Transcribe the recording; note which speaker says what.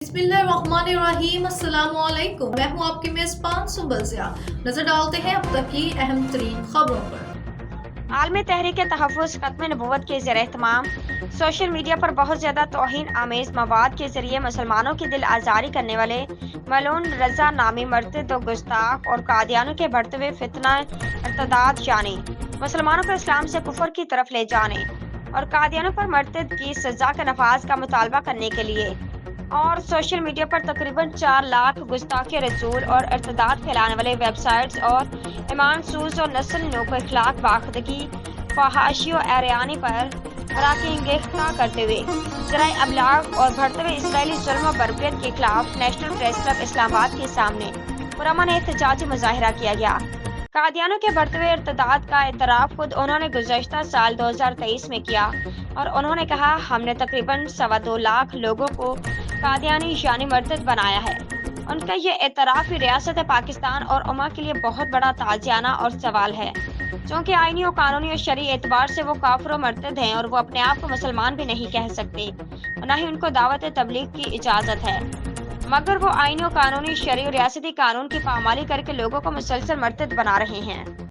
Speaker 1: बिस्मिल्लाहिर्रहमानिर्रहीम, अस्सलाम वालेकुम। मैं हूँ आपकी मेज़बान सुंबल ज़िया। नजर डालते हैं अब तक की अहम तरीन खबरों पर।
Speaker 2: आलमी तहरीक तहफ़्फ़ुज़ ख़त्म नबूवत के ज़ेर-ए-एहतमाम सोशल मीडिया पर बहुत ज़्यादा तौहीन आमेज़ मवाद के ज़रिए मुसलमानों की दिल आज़ारी करने वाले मलऊन रज़ा नामी मर्तद व गुस्ताख और कादियानियों के बढ़ते हुए फितना इर्तिदाद यानी मुसलमानों को इस्लाम से कुफर की तरफ ले जाने और कादियानियों पर मर्तद की सज़ा के नफाज का मुतालबा करने के लिए और सोशल मीडिया पर तकरीबन 4 लाख गुस्ताखी रसूल और इर्तिदाद फैलाने वाले वेबसाइट्स और ईमान सूज और नस्ल नो के खिलाफ बाखदगी फहाशी और एरियानी पर राकिंगेख्ता करते हुए ज़राए अबलाग और बढ़ते हुए इसराइली जुल्म और बर्बरियत के खिलाफ नेशनल प्रेस क्लब इस्लामाबाद के सामने पुरअमन एहतजाजी मुजाहिरा किया गया। कादियानों के बढ़ते हुए इर्तिदाद का एतराफ़ खुद उन्होंने गुज़श्ता साल 2023 में किया और उन्होंने कहा, हमने तकरीबन 2.25 लाख लोगों को कादियानी यानी मर्तद बनाया है। उनका ये एतराफ़ रियासत पाकिस्तान और उम्मा के लिए बहुत बड़ा ताज़ियाना और सवाल है, क्योंकि आईनी और कानूनी और शरई एतबार से वो काफिर और मर्तद हैं और वो अपने आप को मुसलमान भी नहीं कह सकते और न ही उनको दावत तबलीग की इजाज़त है, मगर वो आईनी और कानूनी शरई और रियासती कानून की पामाली करके लोगों को मुसलसल मर्तद बना रहे हैं।